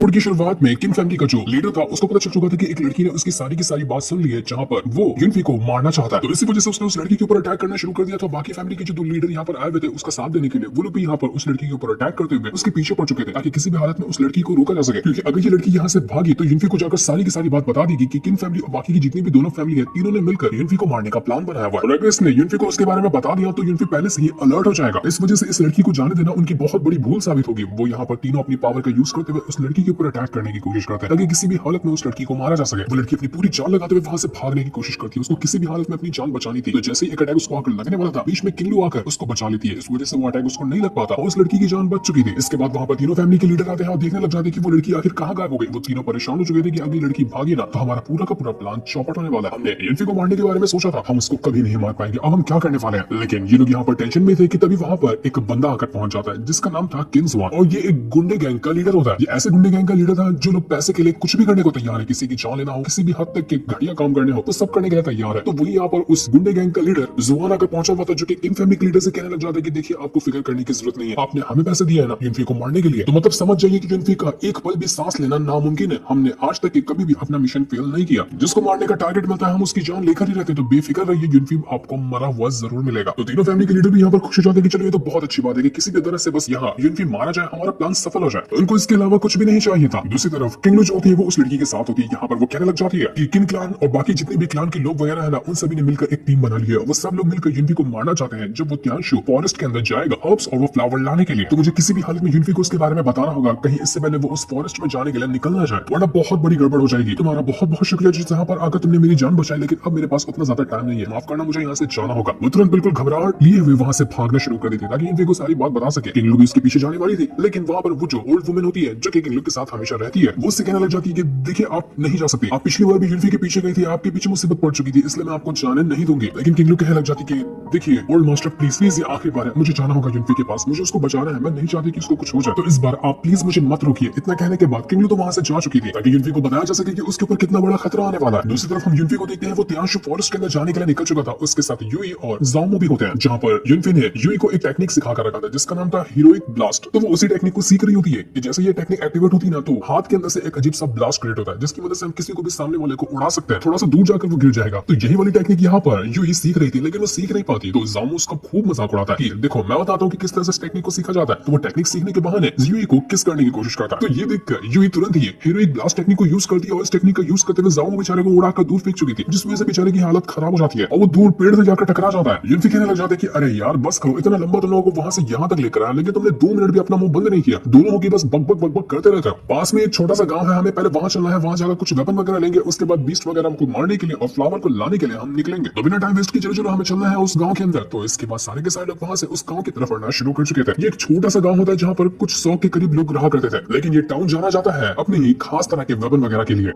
Episode की शुरुआत में किन फैमिली का जो लीडर था उसको पता चल चुका था कि एक लड़की ने उसकी सारी की सारी बात सुन ली है, जहां पर वो युनफी को मारना चाहता है। तो इसी वजह से उसने उस लड़की के ऊपर अटैक करना शुरू कर दिया था। बाकी फैमिली के जो दो लीडर यहाँ पर आए हुए थे उसका साथ देने के लिए, वो लोग भी यहाँ पर उस लड़की के ऊपर अटैक करते हुए उसके पीछे पड़ चुके थे ताकि किसी भी हालत में उस लड़की को रोका जा सके। क्योंकि अगर ये लड़की यहाँ से भागी तो युनफी को जाकर सारी की सारी बात बता देगी कि किन फैमिली और बाकी की जितनी भी दोनों फैमिली है, तीनों ने मिलकर युनफी को मारने का प्लान बनाया हुआ है। और अगर इसने युनफी को उसके बारे में बता दिया तो युनफी पहले से ही अलर्ट हो जाएगा। इस वजह से इस लड़की को जाने देना उनकी बहुत बड़ी भूल साबित होगी। वो यहाँ पर तीनों अपनी पावर का यूज करते हुए उस लड़की के ऊपर अटैक करने की कोशिश करते हैं ताकि किसी भी हालत में उस लड़की को मारा जा सके। वो लड़की अपनी पूरी जान लगाते हुए वहां से भागने की कोशिश करती है। उसको किसी भी हालत में अपनी जान बचानी थी। तो जैसे ही एक अटैक उसको आकर लगने वाला था, बीच में किंगलू आकर उसको बचा लेती है। इस वजह से वो अटैक उसको नहीं लग पाता और उस लड़की की जान बच चुकी थी। इसके बाद वहां पर तीनों फैमिली के लीडर आते हैं और देखने लग जाते हैं कि वो लड़की आखिर कहां गायब हो गई। वो तीनों परेशान हो चुके थे कि अगली लड़की भागी ना तो हमारा पूरा का पूरा प्लान चौपट होने वाला है। हमने युनफी को मारने के बारे में सोचा था, हम उसको कभी नहीं मार पाएंगे, अब हम क्या करने वाले हैं। लेकिन ये लोग यहाँ पर टेंशन में थे कि तभी वहां पर एक बंदा आकर पहुंच जाता है जिसका नाम था किंग्सवान। और ये एक गुंडे गैंग का लीडर होता है। ये ऐसे गुंडे गैंग का लीडर था जो लोग पैसे के लिए कुछ भी करने को तैयार है। किसी की जान लेना हो, किसी भी हद तक के घटिया काम करने हो तो सब करने के लिए तैयार है। तो वही यहाँ पर उस गुंडे गैंग का लीडर जुआन आकर पहुंचा हुआ था, जो कि इन फैमिली के लीडर से कहने लग जाता है कि देखिए आपको फिक्र करने की जरूरत नहीं है, आपने हमें पैसे दिए है ना युनफी को मारने के लिए, तो मतलब समझ जाइए कि युनफी का एक पल भी सांस लेना नामुमकिन है। हमने आज तक कभी भी अपना मिशन फेल नहीं किया। जिसको मारने का टारगेट मिलता है हम उसकी जान लेकर ही रहते हैं। तो बेफिक्र रहिए, युनफी आपको मरा हुआ जरूर मिलेगा। तो तीनों फैमिली के लीडर भी यहाँ पर खुश हो जाते हैं कि चलो ये तो बहुत अच्छी बात है कि किसी भी तरह से बस यहाँ युनफी मारा जाए, हमारा प्लान सफल हो जाए। तो उनको इसके अलावा कुछ भी नहीं चाहिए था। दूसरी तरफ किंगलू जो होती है वो उस लड़की के साथ होती है। यहाँ पर वो कहने लग जाती है कि किन क्लान और बाकी जितने भी क्लान के लोग वगैरह है ना, उन सभी ने मिलकर एक टीम बना ली है। वो सब लोग मिलकर युनफी को मारना चाहते हैं। जब वो त्यांशु फॉरेस्ट के अंदर जाएगा हर्ब्स और वो फ्लावर लाने के लिए, तो मुझे किसी भी हालत में युनफी को उसके बारे में बताना होगा, कहीं इससे पहले वो उस फॉरेस्ट में जाने के लिए निकल ना जाए, वरना बहुत बड़ी गड़बड़ हो जाएगी। तुम्हारा बहुत बहुत शुक्रिया जिस यहाँ पर आकर तुमने मेरी जान बचाई, लेकिन अब मेरे पास उतना ज्यादा टाइम नहीं है, माफ करना, मुझे यहाँ से जाना होगा। वो तुरंत बिल्कुल घबराहट लिए हुए वहां से भागना शुरू कर देती ताकि युनफी को सारी बात बता सके। किंगलू भी उसके पीछे जाने वाली थी, लेकिन वहां पर वो जो ओल्ड वुमेन होती है जो कि किंगलू के साथ हमेशा रहती है, वो उससे कहने लग जाती है कि देखिए आप नहीं जा सकती, आप पिछली बार भी युनफी के पीछे गई थी, आपके पीछे मुसीबत पड़ चुकी थी, इसलिए मैं आपको जाने नहीं दूंगी। लेकिन किंगलू कहने लग जाती कि देखिए ओल्ड मास्टर प्लीज ये आखिरी बार है, मुझे जाना होगा युनफी के पास, मुझे उसको बचाना है, मैं नहीं चाहती कि उसको कुछ हो जाए, तो इस बार आप प्लीज मुझे मत रोकिए। इतना कहने के बाद किंगलू तो वहां से जा चुकी थी ताकि युनफी को बताया जा सके कि उसके ऊपर कितना बड़ा खतरा आने वाला है। दूसरी तरफ हम युनफी को देखते हैं, वो त्यांशु फॉरेस्ट के अंदर जाने के लिए निकल चुका था। उसके साथ यूई और जाओमो भी होते हैं, जहां पर युनफी ने यूई को एक टेक्निक सिखा कर रखा था जिसका नाम था हीरोइक ब्लास्ट। तो वो उसी टेक्निक को सीख रही होती है कि जैसे ये टेक्निक एक्टिवेट होती है ना, तो हाथ के अंदर से एक अजीब सा ब्लास्ट क्रिएट होता है जिसकी मदद से हम किसी को भी सामने वाले को उड़ा सकते हैं, थोड़ा सा दूर जाकर वो गिर जाएगा। तो यही वाली टेक्निक यहाँ पर यूई सीख रही थी, लेकिन वो सीख नहीं पाती। तो जाओमो उसका खूब मजाक उड़ाता है कि देखो मैं बताता हूँ कि किस तरह से इस टेक्निक को सीखा जाता है। तो वो टेक्निक सीखने के बहाने यूई को किस करने की कोशिश करता है। तो ये देखकर यूई तुरंत ही हीरोइक ब्लास्ट टेक्निक को यूज करती है और इस टेक्निक का यूज करते हुए जाओमो बेचारे को उड़ाकर दूर फेंक चुकी थी, जिस वजह से बेचारे की हालत खराब हो जाती है और वो दूर पेड़ से जाकर टकरा जाता है। युनफी कहने लग जाते हैं कि अरे यार बस करो, इतना लंबा तुम लोगों को वहां से यहाँ तक लेकर आया, लेकिन तुमने 2 मिनट भी अपना मुंह बंद नहीं किया, दोनों हो की बस बक बक बक बक करते रहते हो। पास में एक छोटा सा गांव है, हमें पहले वहां चलना है, वहां जाकर कुछ वेपन वगैरह लेंगे, उसके बाद बीस्ट वगैरह हमको मारने के लिए और फ्लावर को लाने के लिए हम निकलेंगे। तो बिना टाइम वेस्ट किए चलो हमें चलना है उस गांव के अंदर। तो इसके बाद सारे के सारे लोग वहां से उस गांव की तरफ बढ़ना शुरू कर चुके थे। ये एक छोटा सा गांव होता है जहां पर कुछ 100 के करीब लोग रहा करते थे, लेकिन ये टाउन जाना जाता है अपने ही खास तरह के वेपन वगैरह के लिए।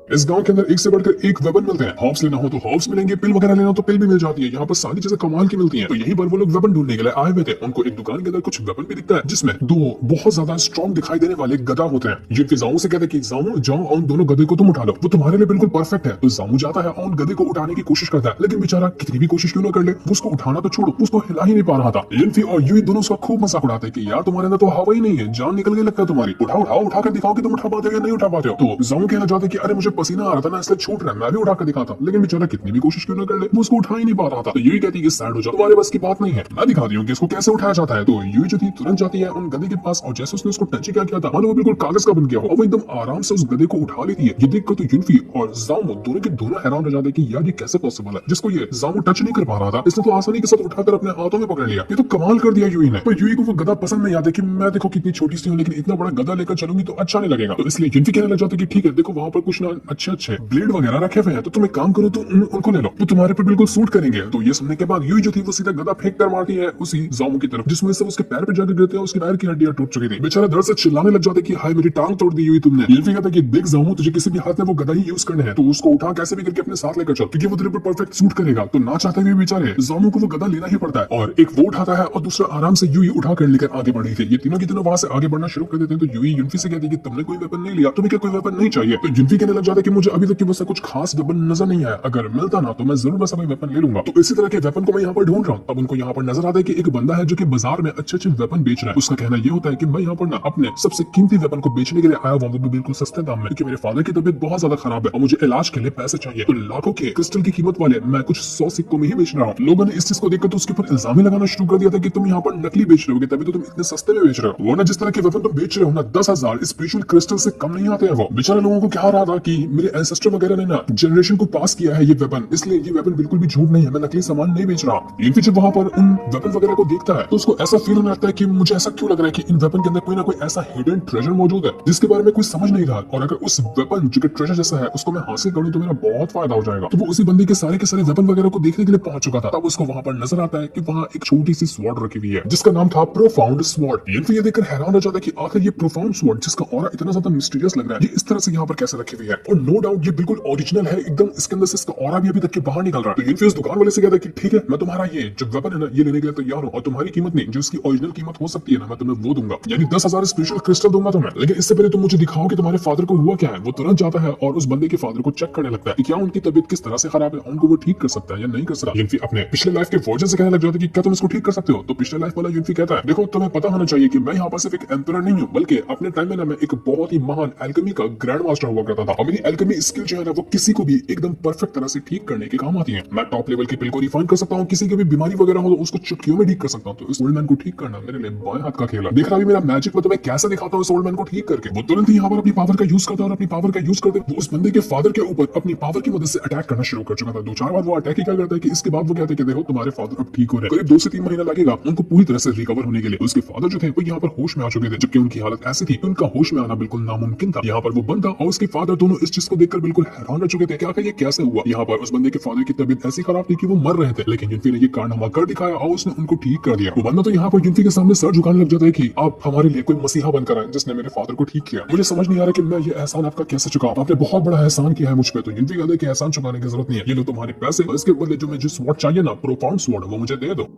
इस गांव के अंदर एक से बढ़कर एक वेपन मिलते हैं। हॉब्स लेना हो तो हॉब्स मिलेंगे, पिल वगैरह लेना हो तो पिल भी मिल जाती है। यहाँ पर सारी चीजें कमाल की मिलती हैं। तो यहीं पर वो लोग वेपन ढूंढने के लिए आए हुए थे। उनको एक दुकान के अंदर कुछ वेपन भी दिखता है जिसमें 2 बहुत ज्यादा स्ट्रॉन्ग दिखाई देने वाले गदा होते हैं। जिनके जामू से कहते हैं कि जामू जाओ और उन दोनों गधे को तुम उठा लो, वो तुम्हारे लिए बिल्कुल परफेक्ट है। तो जामू जाता है और उन गधे को उठाने की कोशिश करता है, लेकिन बेचारा कितनी भी कोशिश क्यों ना कर ले, वो उसको उठाना तो छोड़ो, उसको हिला ही नहीं पा रहा था। युनफी और यूई दोनों उसका खूब मजाक उड़ाते हैं कि यार तुम्हारे अंदर तो हवा ही नहीं है, जान निकल गई लगता है तुम्हारी, उठाओ उठाओ, उठाकर दिखाओ कि तुम उठा पाते हो या नहीं उठा पाते हो। तो जामू कहना चाहते कि अरे मुझे पसीना आ रहा था ना, इसलिए छूट रहा है, मैं भी उठाकर दिखाता, लेकिन बेचारा कितनी भी कोशिश क्यों ना कर ले, वो उसको उठा ही नहीं पा रहा था। तो यूई कहती है कि साइड हो जाओ, तुम्हारे बस की बात नहीं है, मैं दिखाती हूँ कि इसको कैसे उठाया जाता है। तो यूई जो थी तुरंत जाती है उन गधे के पास और जैसे उसने उसको टच क्या किया था, मानो वो बिल्कुल कागज का बन गया हो और वो एकदम आराम से उस गधे को उठा लेती है। ये देखकर तो युनफी और जामो दोनों के दोनों हैरान रह जाते हैं कि यार ये कैसे पॉसिबल है, जिसको ये जामो टच नहीं कर पा रहा था इसने तो आसानी के साथ उठाकर अपने हाथों में पकड़ लिया। ये तो कमाल कर दिया यूई ने। तो यूई को वो गधा पसंद नहीं आता कि मैं देखो कितनी छोटी सी हूँ, लेकिन इतना बड़ा गधा लेकर चलूंगी तो अच्छा नहीं लगेगा। तो इसलिए युनफी कहने लग जाती है कि ठीक है देखो वहां पर कुछ ना अच्छे ब्लेड वगैरह रखे हुए हैं, तो तुम एक काम करो, तो उनको ले लो, तो तुम्हारे पर बिल्कुल सूट करेंगे। तो ये सुनने के बाद यूई जो थी वो सीधा गधा फेंक कर मारती है उसी जामो की तरफ, जिसमें से उसके पैर पे जाकर गिरते हैं, उसके पैर की हड्डियां टूट चुकी थी। बेचारा दर्द से चिल्लाने लग जाते कि हाय मेरी टांग तोड़ दी हुई तुमने। युनफी कहता कि देख जामो तुझे किसी भी हाथ में वो गधा ही यूज करने हैं, तो उसको उठा कैसे भी करके अपने साथ लेकर चल, क्योंकि वो तेरे पर परफेक्ट सूट करेगा। तो ना चाहते हुए बेचारे जामो को वो गधा लेना ही पड़ता है और एक वो उठाता है और दूसरा आराम से यूई उठा कर लेकर आगे बढ़ रही थी। ये तीनों वहां से आगे बढ़ना शुरू कर देते हैं। तो यूई युनफी से कहती है कि तुमने कोई वेपन नहीं लिया, तुम्हें क्या कोई वेपन नहीं चाहिए। तो युनफी कहने लग जाता है कि मुझे अभी तक की वैसा कुछ खास वेपन नजर नहीं आया, अगर मिलता ना तो मैं जरूर वैसा कोई वेपन ले लूंगा। तो इसी तरह के वेपन को मैं यहाँ पर ढूंढ रहा हूँ। अब उनको यहाँ पर नजर आता है कि एक बंदा है जो कि बाजार में अच्छे वेपन बेच रहा है। उसका कहना ये होता है कि मैं यहाँ पर ना अपने सबसे कीमती वेपन को बेचने के लिए आया हुआ, वो भी बिल्कुल सस्ते दाम में, क्योंकि मेरे फादर की तबीयत बहुत ज्यादा खराब है और मुझे इलाज के लिए पैसे चाहिए। तो लाखों के क्रिस्टल की कीमत वाले मैं कुछ 100 सिक्कों में ही बेच रहा हूँ। लोगों ने इस चीज को देखकर तो उसके ऊपर इल्जाम ही लगाना शुरू कर दिया था कि तुम यहाँ पर नकली बेच रहे हो, तभी तो तुम इतने सस्ते में बेच रहे हो। वो ना जिस तरह के वेपन तुम बेच रहे हो ना 10,000 स्पेशल क्रिस्टल से कम नहीं आते हैं। वो बेचारे लोगों को क्या रहा था कि मेरे एंसेस्टर वगैरह ने ना जनरेशन को पास किया है ये वेपन, इसलिए ये वेपन बिल्कुल भी झूठ नहीं है, मैं नकली सामान नहीं बेच रहा। लेकिन जब वहां पर उन वेपन वगैरह को देखता है तो उसको ऐसा फील होने लगता है कि मुझे ऐसा क्यों लग रहा है कि इन वेपन के अंदर कोई ना कोई ऐसा हिडन ट्रेजर मौजूद है जिसके बारे में कोई समझ नहीं रहा, और अगर उस वेपन जो कि ट्रेजर जैसा है उसको मैं हासिल करूं तो मेरा बहुत फायदा हो जाएगा। तो वो उसी बंदे के सारे वेपन वगैरह को देखने के लिए पहुंच चुका था। तब उसको वहां पर नजर आता है कि वहां एक छोटी सी स्वॉर्ड रखी हुई है जिसका नाम था प्रोफाउंड स्वॉर्ड। ये देखकर हैरान हो जाता है कि आखिर ये प्रोफाउंड स्वॉर्ड जिसका ऑरा इतना ज्यादा मिस्टीरियस लग रहा है, ये इस तरह से यहाँ पर कैसे रखी हुई है। और नो डाउट ये बिल्कुल ओरिजिनल है एकदम, इसके अंदर से इसका ऑरा भी अभी तक के बाहर निकल रहा है। तो ये उस दुकान वाले से कहता है कि ठीक है मैं तुम्हारा ये जो वेपन है ना ये लेने के लिए तैयार हूं, और तुम्हारी कीमत नहीं जो इसकी ओरिजिनल कीमत हो सकती है ना मैं तुम्हें वो दूंगा, यानी 10,000 स्पेशल क्रिस्टल दूंगा तुम्हें। लेकिन इससे पहले तुम मुझे दिखाओ कि तुम्हारे फादर को हुआ क्या है। वो तुरंत जाता है और उस बंदे के फादर को चेक करने लगता है कि क्या उनकी तबीयत किस तरह से खराब है, उनको वो ठीक कर सकता है या नहीं कर सकता। यूनफी अपने पिछले लाइफ के वर्जन से कहने लग जाता है कि क्या तुम इसको ठीक कर सकते हो। तो पिछले लाइफ वाला यूनफी कहता है देखो तुम्हें पता होना चाहिए कि मैं यहाँ पर सिर्फ एक एम्परर नहीं हूँ, बल्कि अपने टाइम में ना मैं एक बहुत ही महान एल्केमी का ग्रैंड मास्टर हुआ करता था, और मेरी एल्केमी स्किल जो है ना वो किसी को भी एकदम परफेक्ट तरह से ठीक करने के काम आती है। मैं टॉप लेवल की पिल को रिफाइन कर सकता हूँ, किसी की भी बीमारी वगैरह हो तो उसको चुटकियों में ठीक कर सकता हूँ। तो इस ओल्ड मैन को ठीक करना मेरे लिए बाएं हाथ का खेल है। देख रहा भी मेरा मैजिक मैं तुम्हें कैसे दिखाता हूँ इस ओल्ड मैन को ठीक करके। वो तुरंत ही यहाँ पर अपनी पावर का यूज करता है और अपनी पावर का यूज करते वो उस बंदे के फादर के ऊपर अपनी पावर की मदद से अटैक करना शुरू कर चुका था। 2-4 बार वो अटैक ही क्या करता है कि इसके बाद वो कहते हैं कि देखो तुम्हारे फादर अब ठीक हो रहे हैं, करीब 2 से 3 महीना लगेगा उनको पूरी तरह से रिकवर होने के लिए। उसके फादर जो थे वो यहाँ पर होश में आ चुके थे, जबकि उनकी हालत ऐसी थी कि उनका होश में आना बिल्कुल नामुमकिन था। यहाँ पर वो बंदा और उसके फादर दोनों इस चीज को देखकर बिल्कुल हैरान रह चुके थे कि आखिर ये कैसे हुआ। यहाँ पर उस बंदे के फादर की तबीयत ऐसी खराब थी कि वो मर रहे थे, लेकिन यूनफी ने ये कारनामा कर दिखाया और उसने उनको ठीक कर दिया। वो बंदा तो यहाँ पर यूनफी के सामने सर झुकाने लग जाता है कि आप हमारे लिए कोई मसीहा बनकर आए जिसने मेरे फादर को ठीक किया। मुझे समझ नहीं आ रहा कि मैं ये एहसान आपका कैसे चुकाऊं, आपने बहुत बड़ा एहसान किया है मुझ पे। तो यूनफी कहता है कि एहसान चुकाने की जरूरत नहीं है, ये लो तुम्हारे पैसे, इसके बदले जो मुझे स्वॉर्ड चाहिए ना प्रोफाउंड स्वॉर्ड वो मुझे दे दो।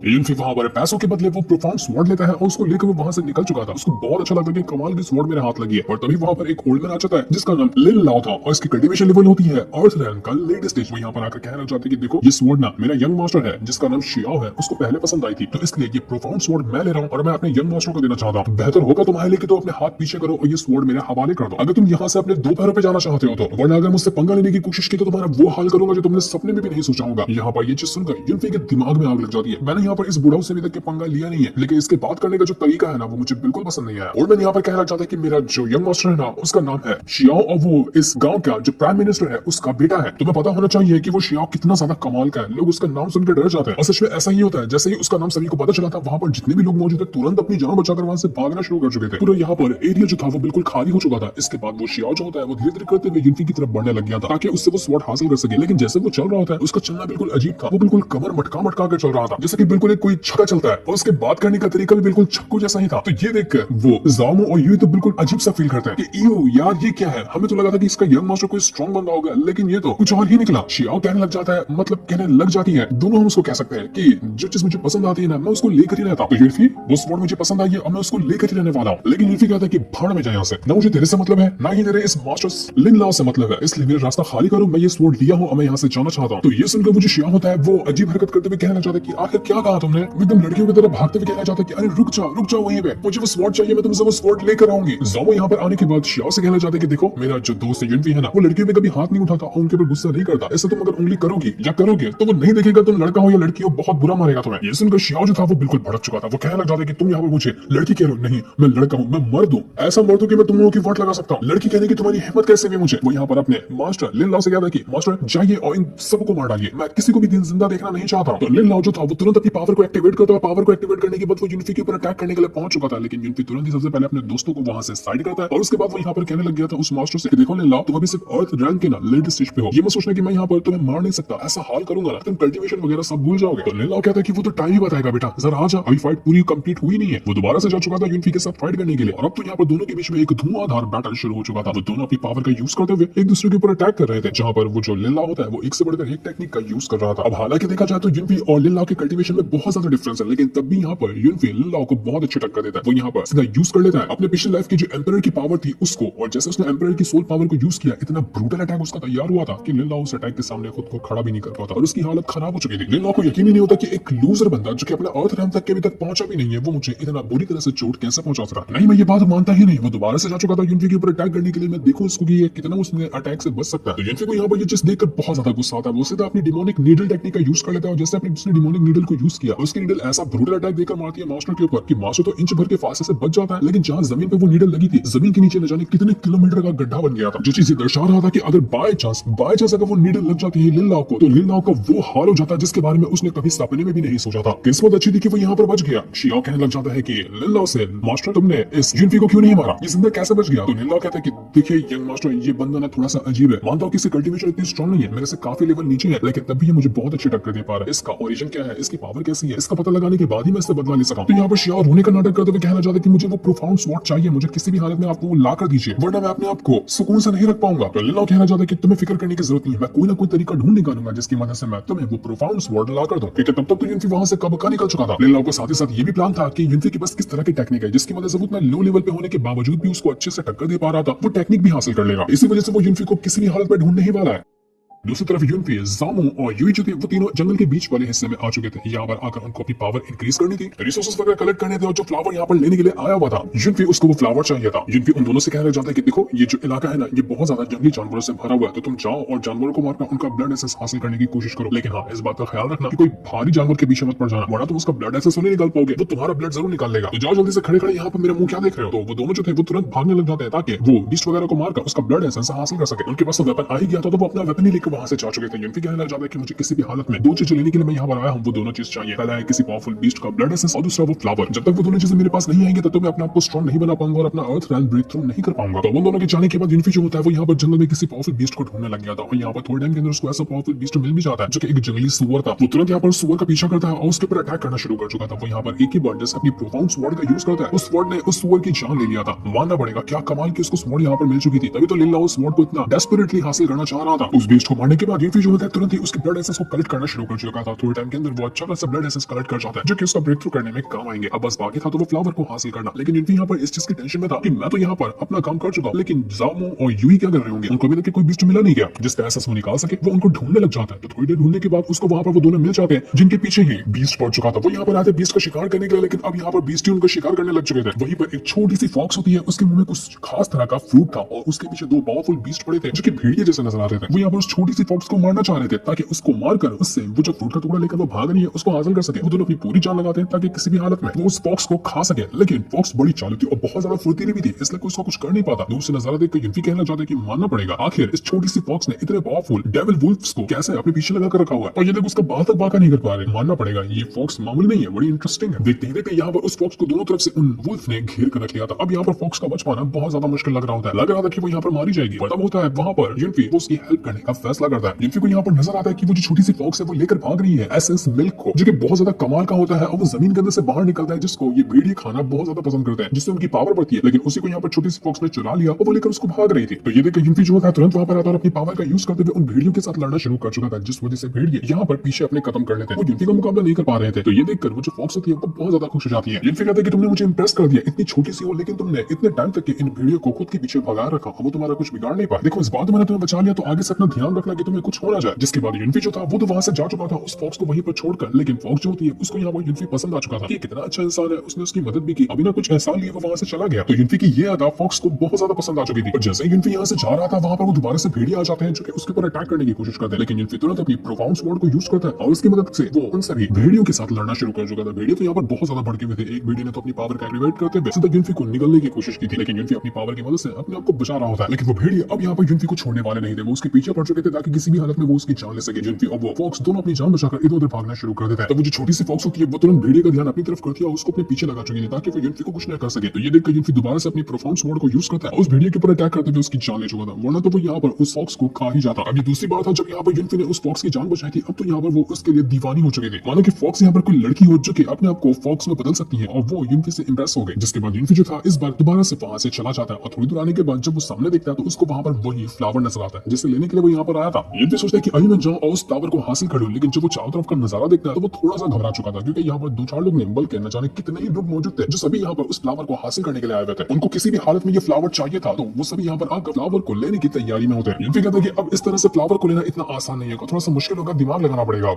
यूनफी वहां पर पैसों के बदले वो प्रोफाउंड स्वॉर्ड लेता है और उसको लेकर वो वहां से निकल चुका था। उसको बहुत अच्छा लगता है कि कमाल की स्वॉर्ड मेरे हाथ लगी है। और तभी वहां पर एक ओल्ड मैन आ जाता है जिसका नाम लिन लाओ था और इसकी कल्टीवेशन लेवल होती है अर्थ रैंक का लेटेस्ट स्टेज। वो यहाँ पर आकर कहना चाहते हैं कि देखो ये स्वॉर्ड ना मेरा यंग मास्टर है जिसका नाम शियाओ है, उसको पहले पसंद आई थी, तो इसलिए ये प्रोफाउंड स्वॉर्ड मैं ले रहा हूँ और मैं अपने यंग मास्टर को देना चाहता हूँ। बेहतर होगा तुम्हारे लिए कि तो अपने हाथ पीछे करो और ये स्वॉर्ड मेरे हवाले कर दो। अगर तुम यहाँ से अपने 2 पैरों पे जाना चाहते हो तो, वरना अगर मुझसे पंगा लेने की कोशिश की तो तुम्हारा वो हाल करूंगा जो तुमने सपने में भी नहीं सोचा होगा। यहाँ पर ये चीज सुनकर यूनफी के दिमाग में आग लग जाती है। मैंने यहाँ पर इस बुढ़ाऊ से के पंगा लिया नहीं है, लेकिन इसके बात करने का जो तरीका है ना वो मुझे बिल्कुल पसंद नहीं आया। और मैं यहाँ पर कहना चाहता है कि मेरा जो यंग मास्टर है ना उसका नाम है शियाओ और वो इस गांव का जो प्राइम मिनिस्टर है उसका बेटा है। तुम्हें पता होना चाहिए कि वो शियाओ कितना ज्यादा कमाल का है, लोग उसका नाम सुनकर डर जाते हैं। और सच में ऐसा ही होता है, जैसे ही उसका नाम सभी को पता चला था वहां पर जितने भी लोग मौजूद थे तुरंत अपनी जान बचाकर वहां से भागना शुरू कर चुके थे। पूरा यहाँ पर एरिया जो था वो बिल्कुल खाली हो चुका था। इसके बाद वो शियाओ जो होता है वो धीरे धीरे करते हुए यूनफी की तरफ बढ़ने लग गया था ताकि उससे वो स्वॉर्ड हासिल कर सके। लेकिन जैसे वो चल रहा होता है उसका चलना बिल्कुल अजीब था, वो बिल्कुल कमर मटका मटका कर चल रहा था जैसे कि बिल्कुल एक कोई छक्का चलता है, और उसके बात करने का तरीका भी बिल्कुल छक्कू जैसा ही था। तो ये देखकर वो जामो और यूई तो बिल्कुल अजीब सा फील करते हैं कि इयो यार ये क्या है। हमें तो लगा था कि इसका यंग मास्टर कोई स्ट्रॉन्ग बंदा होगा, लेकिन ये तो कुछ और ही निकला। शियाओ कहने लग जाता है, मतलब कहने लग जाती है, दोनों हम उसको कह सकते हैं कि जो चीज मुझे पसंद आती है ना मैं उसको लेकर ही रहता हूँ। तो यूनफी वो स्वॉर्ड मुझे पसंद आई है और मैं उसको लेकर ही रहने वाला हूँ। लेकिन यूनफी कहता है कि भाड़ में जाए यहाँ से, ना मुझे तेरे से मतलब है ना ही तेरे इस मास्टर लिन लाओ से मतलब है, इसलिए मेरा रास्ता खाली करो, मैं ये स्वॉर्ड लिया हूँ और मैं यहाँ से जाना चाहता हूँ। तो ये सुनकर मुझे शियाओ होता है वो अजीब हरकत करते हुए कहना चाहता है कि आखिर क्या कहा तुमने। एकदम लड़कियों की तरह भागते हुए कहना चाहता है कि अरे रुक जाओ वहीं पे, मुझे वो स्वॉर्ड चाहिए, मैं तुमसे वो स्वॉर्ड लेकर आऊंगी। ज़ोमो यहाँ पर आने के बाद शियाओ से कहना चाहते हैं कि देखो मेरा जो दोस्त यूनफी है ना वो लड़कियों पे कभी हाथ नहीं उठाता और उनके ऊपर गुस्सा नहीं करता। ऐसे तुम अगर उंगली करोगी या करोगे तो वो नहीं देखेगा तुम लड़का हो या लड़की हो, बहुत बुरा मारेगा तुम्हें। ये सुनकर शियाओ जो था वो बिल्कुल भड़क चुका था। वो कहने लग जाता है कि तुम यहाँ पर मुझे लड़की कह रहे हो, नहीं मैं लड़का हूँ, मैं मर्द हूँ, ऐसा मर्द हूँ कि मैं तुम लोगों की वोट लगा सकता हूँ। लड़की कहने की तुम्हारी हिम्मत कैसे हुई मुझे। वो यहाँ पर अपने मास्टर लिन लाओ से कहता है कि मास्टर जाइए और इन सबको मार डालिए, मैं किसी को भी दिन जिंदा देखना नहीं चाहता। तो लिन लाओ जो था वो तुरंत अपनी पावर को एक्टिवेट करता है। पावर को एक्टिवेट करने के बाद वो यूनफी के ऊपर अटैक करने के लिए पहुंच चुका था, लेकिन यूनफी तुरंत ही सबसे पहले अपने दोस्तों को वहां से साइड करता है और उसके बाद वो यहाँ पर कहने लग गया था उस मास्टर से कि देखो लिन लाओ तुम अभी सिर्फ अर्थ रैंक के ना लेटेस्ट स्टेज पे हो, ये मत सोचना कि मैं यहाँ पर तुम्हें मार नहीं सकता, ऐसा हाल करूंगा ना तुम कल्टीवेशन वगैरह सब भूल जाओगे। तो लिन लाओ कहता है कि वो तो टाइम ही बताएगा बेटा, जरा आ जा, अभी फाइट पूरी कंप्लीट हुई नहीं है। वो दोबारा से जा चुका था यूनफी के साथ फाइट करने के लिए और अब तो यहाँ पर दोनों के बीच में एक धुआंधार बैटल शुरू हो चुका था। वो दोनों अपनी पावर का यूज करते हुए एक दूसरे के ऊपर अटैक कर रहे थे, जहाँ पर वो जो लिन लाओ होता है वो एक से बढ़कर एक टेक्निक का यूज कर रहा था। अब हालांकि देखा जाए तो यूनफी और लिन लाओ के कल्टीवेशन में में बहुत ज्यादा डिफरेंस है, लेकिन तब भी यहाँ पर युनफी लिन लाओ को बहुत अच्छी टक्कर देता है। वो यहाँ पर सीधा यूज कर लेता है अपने पिछले लाइफ की जो एम्परर की पावर थी उसको, और जैसे उसने एम्परर की सोल पावर को यूज किया, इतना ब्रूटल अटैक उसका तैयार हुआ था कि लिन लाओ उस अटैक के सामने खुद को खड़ा भी नहीं कर पाता और उसकी हालत खराब हो चुकी थी। लिन लाओ को यकीन ही नहीं होता कि एक लूजर बंदा जो कि अपने अर्थ रैम तक के अभी तक पहुंचा भी नहीं है, वो मुझे इतना बुरी तरह से चोट कैसे पहुंचा सकता है। नहीं, मैं ये बात मानता ही नहीं। वो दोबारा से जा चुका था युनफी के ऊपर अटैक करने के लिए, मैं देखूं उसको कि ये कितना उसमें अटैक से बच सकता है। तो युनफी को यहाँ पर ये चीज देखकर बहुत ज्यादा गुस्सा आता है। वो सीधा अपनी डिमोनिक नीडल टेक्निक का यूज कर लेता है और जैसे अपने उसने डिमोनिक नीडल को यूज किया, उसकी नीडल ऐसा ब्रूटल अटैक देकर मारती है मास्टर के ऊपर कि मास्टर तो इंच भर के फासले से बच जाता है, लेकिन जहां जमीन पे वो नीडल लगी थी, जमीन के नीचे न जाने कितने किलोमीटर का गड्ढा बन गया था, जो चीज दर्शा रहा था कि अगर बाय चांस अगर वो नीडल लग जाती है लिन लाओ को, तो लिन लाओ का वो हाल हो जाता है जिसके बारे में उसने कभी सपने में भी नहीं सोचा था। किस्मत अच्छी थी कि वो यहाँ पर बच गया। शियाओ कहने लग जाता है कि लिन लाओ से, मास्टर तुमने इस युनफी को क्यों नहीं मारा, ये जिंदा कैसे बच गया? तो लिन लाओ कहता है कि देखिए यंग मास्टर, ये बंदा ना थोड़ा सा अजीब है, मानता हूं कि इसकी कल्टीवेशन इतनी स्ट्रांग नहीं है, मेरे से काफी लेवल नीचे है, लेकिन तब भी ये मुझे बहुत अच्छी टक्कर दे पा रहा है। इसका ओरिजिन क्या है, इसकी पावर कैसी है, इसका पता लगाने के बाद ही मैं इससे बदला ले सका। तो यहाँ पर शियाओ रोने का नाटक करते हुए कहना चाहता है कि मुझे वो प्रोफाउंड स्वॉर्ड चाहिए, मुझे किसी भी हालत में आपको वो ला कर दीजिए, वरना मैं अपने आप को सुकून से नहीं रख पाऊंगा। तो लिन लाओ कहना चाहता है कि तुम्हें फिक्र करने की जरूरत नहीं है, मैं कोई ना कोई तरीका ढूंढ निकालूंगा जिसकी मदद से मैं तुम्हें वो प्रोफाउंड स्वॉर्ड ला कर दूं। क्योंकि तब तक तो युनफी वहां से कब का निकल चुका था। लिन लाओ को साथ ही साथ ये भी प्लान था कि युनफी के पास किस तरह की टेक्निक है जिसकी मदद से वो इतना लो लेवल पे होने के बावजूद भी उसको अच्छे से टक्कर दे पा रहा था, वो टेक्निक भी हासिल कर लेगा। इसी वजह से वो युनफी को किसी भी हालत में ढूंढ नहीं वाला है। दूसरी तरफ युनफी, जामो और युई जो थे वो तीनों जंगल के बीच वाले हिस्से में आ चुके थे। यहाँ पर आकर उनको अपनी पावर इंक्रीज करनी थी, रिसोर्सेज वगैरह कलेक्ट करने थे और जो फ्लावर यहाँ पर लेने के लिए आया हुआ था युनफी, उसको वो फ्लावर चाहिए था। युनफी उन दोनों से कहना चाहता है कि देखो ये जो इलाका है ना, ये बहुत ज्यादा जंगली जानवरों से भरा हुआ है, तो तुम जाओ और जानवरों को मारकर उनका ब्लड एसेंस हासिल करने की कोशिश करो, लेकिन हाँ इस बात का ख्याल रखना कि कोई भारी जानवर के पीछे मत पड़ जाना, वरना तुम उसका ब्लड एसेंस नहीं निकाल पाओगे, वो तुम्हारा ब्लड जरूर निकाल लेगा। तो जाओ जल्दी से, खड़े खड़े यहाँ पर मेरा मुंह क्या देख रहे हो? तो वो दोनों जो थे वो तुरंत भागने लग जाते हैं ताकि वो बीस्ट वगैरह को मारकर उसका ब्लड एसेंस हासिल कर सके। उनके पास तो वेपन आ ही गया था, तो वो अपना वेपन ही लेकर वहां से जा चुके थे। युनफी कहने लग जाता है कि मुझे किसी भी हालत में दो चीजें लेने के लिए मैं यहाँ पर आया हूँ, वो दोनों चीज चाहिए। पहला है किसी पावरफुल बीस्ट का ब्लड एसेंस और दूसरा वो फ्लावर। जब तक वो दोनों चीजें मेरे पास नहीं आएंगी तब तक मैं अपने आप को स्ट्रॉन्ग नहीं बना पाऊंगा और अपना अर्थ रैम ब्रेक थ्रू नहीं कर पाऊंगा। तो उन दोनों के जाने के बाद युनफी जो होता है वो यहाँ पर जंगल में किसी पावरफुल बीस्ट को ढूंढने लग गया था और यहाँ पर थोड़े टाइम के अंदर उसको ऐसा पावरफुल बीस्ट मिल भी जाता है जो कि एक जंगली सुअर था। वो तुरंत यहाँ पर सुअर का पीछा करता है और उसके ऊपर अटैक करना शुरू कर चुका था। वो यहाँ पर एक ही बार जैसे अपनी प्रोफाउंड स्वॉर्ड का यूज करता है, उस स्वॉर्ड ने उस सुअर की जान ले लिया था। मानना पड़ेगा क्या कमाल की उसको स्वॉर्ड यहाँ पर मिल चुकी थी, तभी तो लिन लाओ उस स्वॉर्ड को इतना डेस्परेटली हासिल करना चाह रहा था। उस बीस्ट को मारने के बाद युनफी जो होता है तुरंत ही उसके ब्लड एसेंस को कलेक्ट करना शुरू कर चुका था। थोड़े टाइम के अंदर वो अच्छा खासा ब्लड एसेंस कलेक्ट कर जाता है जो कि उसका ब्रेक थ्रू करने में काम आएंगे। अब बस बाकी था तो वो फ्लावर को हासिल करना, लेकिन युनफी यहाँ पर इस चीज की टेंशन में था कि मैं तो यहाँ पर अपना काम कर चुका हूँ, लेकिन जामो और युई क्या कर रहे होंगे? उनको अभी तक कोई बीस्ट मिला नहीं गया जिसका एसेंस वो निकाल सके। वो उनको ढूंढने लग जाता है, तो थोड़ी देर ढूंढने के बाद उसको वहां पर वो दोनों मिल जाते हैं जिनके पीछे ही बीस्ट पड़ चुका था। वो यहाँ पर आते बीस्ट का शिकार करने के लिए, लेकिन अब यहाँ पर बीस्ट ही उनका शिकार करने लग चुके थे। वहीं पर एक छोटी सी फॉक्स होती है, उसके मुंह में कुछ खास तरह का फ्रूट था और उसके पीछे दो पावरफुल बीस्ट पड़े थे जो कि भेड़िए जैसे नजर आ रहे थे। वो यहाँ पर उस छोटी सी फॉक्स को मारना चाह रहे थे ताकि उसको मारकर उससे वो जो फ्रूट का टुकड़ा लेकर वो भाग रही है उसको हासिल कर सके। वो दोनों अपनी पूरी जान लगाते हैं ताकि किसी भी हालत में वो उस फॉक्स को खा सके, लेकिन फॉक्स बड़ी चालू थी और बहुत ज्यादा फुर्तीली भी थी, इसलिए कोई उसको कुछ कर नहीं पाता। दूर से नजारा देखकर युनफी कहना चाहता है कि मानना पड़ेगा आखिर इस छोटी सी फॉक्स ने इतने पावरफुल डेविल वुल्फ्स को कैसे अपने पीछे लगा कर रखा हुआ है और ये देखो उसका बाल तक बाका नहीं कर पा रहे। मानना पड़ेगा ये फॉक्स मामूली नहीं है, बड़ी इंटरेस्टिंग है। देखते ही देखते यहाँ पर उस फॉक्स को दोनों तरफ से उन वुल्फ ने घेर कर रख लिया था। अब यहाँ पर फॉक्स का बच पाना बहुत ज्यादा मुश्किल लग रहा होता है, लग रहा था कि वो यहाँ पर मारी जाएगी। तब होता है वहां पर युनफी उसकी हेल्प करने का फैसला करता है। युनफी को यहाँ पर नजर आता है कि वो जो छोटी सी फॉक्स है वो लेकर भाग रही है एसेंस मिल्क को, जो कि बहुत ज्यादा कमाल का होता है और वो जमीन के अंदर से बाहर निकलता है, जिसको ये भेड़िए खाना बहुत ज्यादा पसंद करते हैं, जिससे उनकी पावर बढ़ती है। लेकिन उसी को यहाँ पर छोटी सी फॉक्स ने चुरा लिया और वो लेकर उसको भाग रही थी। तो ये देखकर युनफी जो था तुरंत वहां पर आता और अपनी पावर का यूज करते हुए उन भेड़ियों के साथ लड़ना शुरू कर चुका था, जिस वजह से भेड़िए यहाँ पर पीछे अपने कदम कर लेते हैं। वो युनफी का मुकाबला नहीं कर पा रहे थे। तो ये देखकर वो जो फॉक्स होती है वो बहुत ज्यादा खुश हो जाती है। युनफी कहता है कि तुमने मुझे इंप्रेस कर दिया, इतनी छोटी सी हो लेकिन तुमने इतने टाइम तक इन भेड़ियों को खुद के पीछे भगा रखा, वो तुम्हारा कुछ बिगाड़ नहीं पाया। देखो इस बात मैंने तुम्हें बचा लिया, तो आगे से अपना ध्यान रखना कि तुम्हें कुछ हो ना जाए। जिसके बाद युनफी जो था वो तो वहां से जा चुका था उस फॉक्स को वहीं पर छोड़कर, लेकिन फॉक्स जो होती है उसको यहाँ पर युनफी पसंद आ चुका था कि कितना अच्छा इंसान है, उसने उसकी मदद भी की, अभी ना कुछ एहसान लिए वो वहां से चला गया। तो युनफी की ये अदा फॉक्स को बहुत ज्यादा पसंद आ चुकी थी। और जैसे ही युनफी यहाँ से जा रहा था वहां पर वो दोबारा से भेड़िए आ जाते हैं जो कि उसके ऊपर अटैक करने की कोशिश करते हैं, लेकिन युनफी तुरंत अपनी प्रोफाउंड स्वॉर्ड को यूज करता है और उसकी मदद से वो उन सभी भेड़ियों के साथ लड़ना शुरू कर चुका था। भेड़िए तो यहाँ पर बहुत ज्यादा भड़के हुए थे। एक भेड़िए ने तो अपनी पावर का एक्टिवेट करते हुए सीधा युनफी को निगलने की कोशिश की थी, लेकिन युनफी अपनी पावर की मदद से अपने आप को बचा रहा होता है। लेकिन वो भेड़िए अब यहाँ पर युनफी को छोड़ने वाले नहीं थे, वो उसके पीछे पड़ चुके थे ताकि किसी भी हालत में वो उसकी जान ले सके। युनफी और वो फॉक्स दोनों अपनी जान बचाकर इधर उधर भागना शुरू कर देता है। तो वो जो छोटी सी फॉक्स होती है वो तुरंत भेड़िए का ध्यान अपनी तरफ करती है और उसको अपने पीछे लगा चुकी है ताकि वो युनफी को कुछ न कर सके। तो ये देखकर युनफी दोबारा से अपनी प्रोफाउंड स्वॉर्ड को यूज करता है और उस भेड़िए के ऊपर अटैक करते हुए उसकी जान ले चुका था, वरना तो वो यहाँ पर उस फॉक्स को खा ही जाता। अभी दूसरी बात था जब यहाँ पर युनफी ने उस फॉक्स की जान बचाई थी, अब तो यहाँ पर वो उसके लिए दीवानी हो चुकी थी, मानो कि फॉक्स यहाँ पर कोई लड़की हो जो कि अपने आप को फॉक्स में बदल सकती है, और वो युनफी से इंप्रेस हो गई। जिसके बाद युनफी जो था इस बार दोबारा से वहां से चला जाता है और थोड़ी दूर आने के बाद जब वो सामने देखता है तो उसको वहां पर वही फ्लावर नजर आता है जिसे लेने के लिए वो यहाँ पर आया था। यूनफी सोचता है कि अभी मैं जाऊं और उस फ्लावर को हासिल कर लूं, लेकिन जब वो चारों तरफ का नजारा देखता है तो वो थोड़ा सा घबरा चुका था, क्योंकि यहाँ पर 2-4 लोग नहीं बल्कि न जाने कितने ही लोग मौजूद थे जो सभी यहाँ पर उस फ्लावर को हासिल करने के लिए आए हुए थे। उनको किसी भी हालत में ये फ्लावर चाहिए था, तो वो सभी यहाँ पर आकर फ्लावर को लेने की तैयारी में होते हैं। यूनफी कहता है कि अब इस तरह से फ्लावर को लेना इतना आसान नहीं है, थोड़ा सा मुश्किल होगा, दिमाग लगाना पड़ेगा।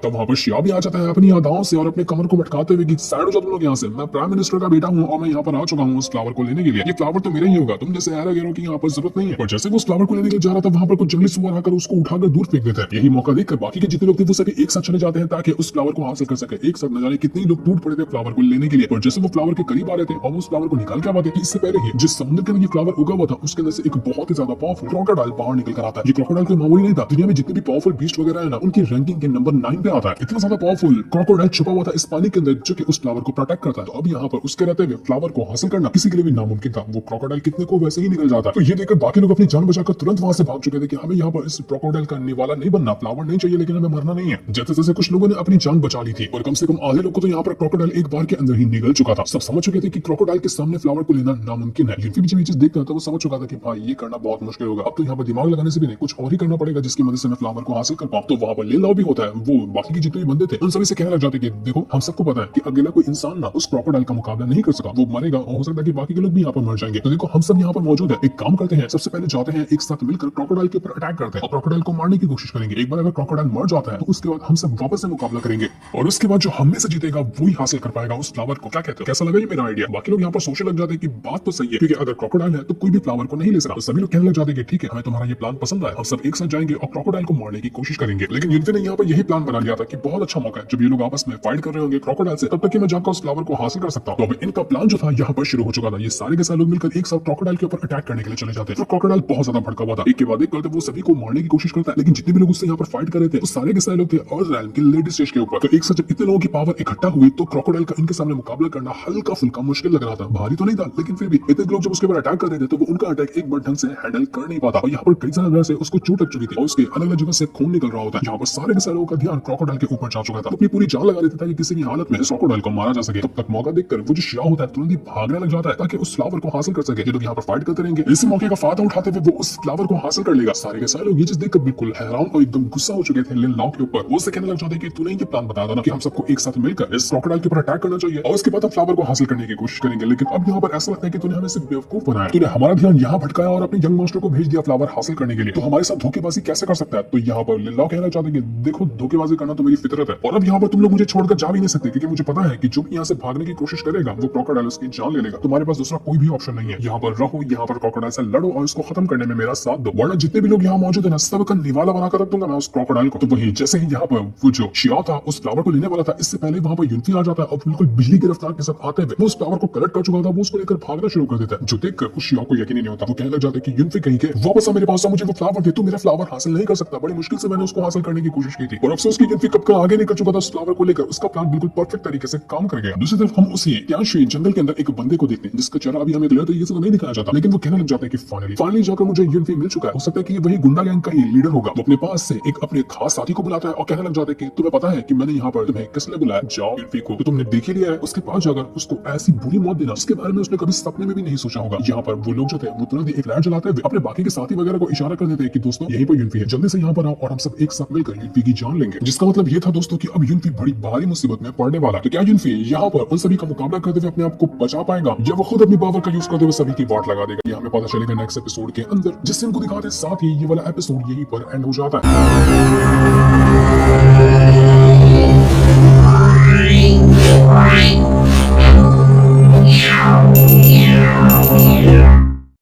तब वहां पर शिया भी आ जाता है अपनी अदाओं से और अपने कमर को भटकाते हुए कि साइड हो जाओ तुम लोग यहाँ से, मैं प्राइम मिनिस्टर का बेटा हूँ और मैं यहाँ पर आ चुका हूँ उस फ्लावर को लेने के लिए। ये फ्लावर तो मेरा ही होगा, तुम जैसे एरा गैरों की यहाँ पर जरूरत नहीं है। और जैसे वो उस फ्लावर को लेने के लिए जा रहा था, वहां पर कुछ जंगली सुअर आकर उसको उठाकर दूर फेंक देते हैं। यही मौका देखकर बाकी के जितने लोग थे वो सभी एक साथ चले जाते हैं ताकि उस फ्लावर को हासिल कर सके। एक साथ न जाने कितने लोग टूट पड़े थे फ्लावर को लेने के लिए। और जैसे वो फ्लावर के करीब आ रहे थे और उस फ्लावर को निकाल के आते थे, इससे पहले ही जिस समुद्र के अंदर ये फ्लावर उगा हुआ था उसके अंदर से एक बहुत ही ज्यादा पावरफुल क्रोकोडाइल बाहर निकल कर आता है। ये क्रोकोडाइल कोई मामूली नहीं था, दुनिया में जितने भी पावरफुल बीस्ट वगैरह है ना, उनकी रैंकिंग के नंबर 9 पे आता है। इतना ज्यादा पावरफुल क्रोकोडाइल छुपा हुआ था इस पानी के अंदर जो कि उस फ्लावर को प्रोटेक्ट करता है। तो अब यहाँ पर उसके रहते हुए फ्लावर को हासिल करना किसी के लिए भी नामुमकिन था। वो क्रोकोडाइल कितने को वैसे ही निकल जाता है। तो ये देखकर बाकी लोग अपनी जान बचाकर तुरंत वहां से भाग चुके थे कि हमें यहाँ पर इस क्रोकोडाइल का निवाला नहीं बनना, फ्लावर नहीं चाहिए, लेकिन हमें मरना नहीं है। जैसे जैसे कुछ लोगों ने अपनी जान बचा ली थी और कम से कम आधे लोग को तो यहाँ पर क्रोकोडाइल एक बार के अंदर ही निगल चुका था। सब समझ चुके थे कि क्रोकोडाइल के सामने फ्लावर को लेना नामुमकिन है। यूनफी भी चीज देखता था, वो समझ चुका था कि भाई ये करना बहुत मुश्किल होगा। अब तो यहाँ पर दिमाग लगाने से भी नहीं, कुछ और ही करना पड़ेगा जिसकी मदद से मैं फ्लावर को हासिल कर पाऊं। तो वहां पर लेलाओ भी होता है, वो बाकी के जितने भी बंदे थे उन सभी से कहने लग जाते कि देखो हम सबको पता है कि अकेला कोई इंसान ना उस क्रोकोडाइल का मुकाबला नहीं कर सका, वो मरेगा और हो सकता है कि बाकी के लोग भी यहाँ पर मर जाएंगे। तो देखो हम सब यहाँ पर मौजूद है, एक काम करते हैं, सबसे पहले जाते हैं एक साथ मिलकर क्रोकोडाइल के ऊपर अटैक करते हैं और क्रोकोडाइल को मारने की कोशिश करेंगे। एक बार अगर क्रोकोडाइल मर जाता है तो उसके बाद हम सब वापस से मुकाबला करेंगे और उसके बाद जो हम में से जीतेगा वही हासिल कर पाएगा उस फ्लावर को। क्या कहते हो, कैसा लगा ये मेरा आइडिया? बाकी लोग यहाँ पर सोचने लग जाते हैं कि बात तो सही है, क्योंकि अगर क्रोकोडाइल है तो कोई भी फ्लावर को नहीं ले सकता। तो सभी लोग कहने लग जाते हैं कि ठीक है, हमें तुम्हारा ये प्लान पसंद आया, हम सब एक साथ जाएंगे और क्रोकोडाइल को मारने की कोशिश करेंगे। लेकिन यूनफी ने यहाँ पर यही प्लान बना लिया था कि बहुत अच्छा मौका है, जब ये लोग आपस में फाइट कर रहे होंगे क्रोकोडाइल से, तब तक कि मैं जाकर उस फ्लावर को हासिल कर सकता हूं। तो अब इनका प्लान जो था यहाँ पर शुरू हो चुका था। ये सारे के सारे लोग मिलकर एक साथ क्रोकोडाइल के ऊपर अटैक करने के लिए चले जाते हैं। तो क्रोकोडाइल बहुत ज्यादा भड़का हुआ था, एक के बाद एक करते वो सभी को मारने की कोशिश करता है। लेकिन जितने भी लोग उससे यहाँ पर फाइट कर रहे थे वो सारे के सारे लोग थे और रैम के लेडी स्टेज के ऊपर। तो एक साथ जब इतने लोगों की पावर इकट्ठा हुई तो क्रोकोडाइल का इनके सामने मुकाबला करना हल्का फुल्का मुश्किल लग रहा था। भारी तो नहीं था, लेकिन फिर भी इतने लोग जब उसके ऊपर अटैक कर रहे थे तो वो उनका अटैक एक बार ढंग से हैंडल कर नहीं पाता। और यहाँ पर कई सारे जगह से उसको चोट लग चुकी थी और उसके अलग अलग जगह से खून निकल रहा होता है। यहाँ पर सारे के सारे लोगों का ध्यान क्रोकोडाइल के ऊपर जा चुका था। अपनी पूरी जान लगा देता था कि किसी भी हालत में क्रोकोडाइल को मारा जा सके। तब तक मौका देखकर वो जो शिया होता है तुरंत ही भागने लग जाता है ताकि उस फ्लावर को हासिल कर सके। ये लोग यहाँ पर फाइट करते रहेंगे, इसी मौके का फायदा उठाते हुए वो उस फ्लावर को हासिल कर लेगा। सारे के सारे लोग ये चीज देखकर बिल्कुल हैरान और एकदम गुस्सा हो चुके थे लिन लाओ के ऊपर। वो उससे कहने लग जाते कि तूने ये प्लान बताया था ना कि हम सबको एक साथ मिलकर इस क्रोकोडाइल के ऊपर अटैक करना चाहिए और उसके बाद हम फ्लावर को हासिल करने की कोशिश करेंगे। लेकिन अब यहाँ पर ऐसा लगता है कि तूने हमें सिर्फ बेवकूफ बनाया, तूने हमारा ध्यान यहाँ भटकाया और अपने यंग मास्टर को भेज दिया फ्लावर हासिल करने के लिए। तो हमारे साथ धोखेबाजी कैसे कर सकता है? तो यहाँ पर लिन लाओ कहना चाहते कि देखो धोखेबाजी करना तो मेरी फितरत है और अब यहाँ पर तुम लोग मुझे छोड़कर जा भी नहीं सकते, क्योंकि मुझे पता है कि जो भी यहाँ से भागने की कोशिश करेगा वो क्रोकोडाइल उसकी जान ले लेगा। तुम्हारे पास दूसरा कोई भी ऑप्शन नहीं है, यहाँ पर रहो, यहाँ पर क्रोकोडाइल से लड़ो और इसको खत्म करने में मेरा साथ दो, वरना जितने भी लोग यहाँ मौजूद है ना सबका निवाला बनाकर रख दूंगा मैं उस क्रोकोडाइल को। तो वही जैसे ही यहाँ पर वो जो शिया था उस फ्लावर को लेने वाला था, इससे पहले वहाँ पर यूनफी आ जाता है और बिल्कुल बिजली की रफ्तार के साथ आते हुए वो उस फ्लावर को कलेक्ट कर चुका था। वो उसको लेकर भागना शुरू कर देता है, जो देखकर उस शिया को यकीन नहीं होता। वो कहने लग जाता है कि यूनफी कहीं के वापस आ मेरे पास, मुझे वो फ्लावर दे, तू मेरा फ्लावर हासिल नहीं कर सकता। बड़ी मुश्किल से मैंने उसको हासिल करने की कोशिश की थी और अफसोस की यूनफी कब का आगे निकल चुका था उस फ्लावर को लेकर। उसका प्लान बिल्कुल परफेक्ट तरीके से काम कर गया। दूसरी तरफ हम उसी त्याशी जंगल के अंदर एक बंदे को देखते हैं जिसका चेहरा अभी हमें क्लियर तरीके से नहीं दिखाया जाता, लेकिन वो कहने लग जाता है कि फाइनली जाकर मुझे यूनफी मिल चुका है। हो सकता है कि ये वही गुंडा गैंग का ही लीडर होगा। वो अपने पास से एक अपने खास साथी को बुलाता है और कहने लग जाता है कि तुम्हें पता है कि मैंने यहाँ पर तुम्हें किसने बुलाया? जाओ यूनफी को तो तुमने देख ही लिया है, उसके पास जाकर उसको ऐसी बुरी मौत देना जिसके बारे में उसने कभी सपने में भी नहीं सोचा होगा। यहाँ पर वो लोग जो थे वो तुरंत एक लाइट जलाते हुए अपने बाकी के साथी वगैरह को इशारा कर देते हैं कि दोस्तों यहीं पर यूनफी है, जल्दी से यहाँ पर आओ और हम सब एक साथ मिलकर यूनफी की जान लेंगे। जिसका मतलब ये था दोस्तों कि अब यूनफी बड़ी भारी मुसीबत में पड़ने वाला। तो क्या यूनफी यहाँ पर उन सभी का मुकाबला करते हुए अपने आप को बचा पाएगा या वो खुद अपनी पावर का यूज करते हुए सभी की वाट लगा देगा? ये हमें पता चलेगा नेक्स्ट एपिसोड के अंदर, जिससे इनको दिखाते साथ ही ये वाला एपिसोड यहीं पर एंड हो जाता है।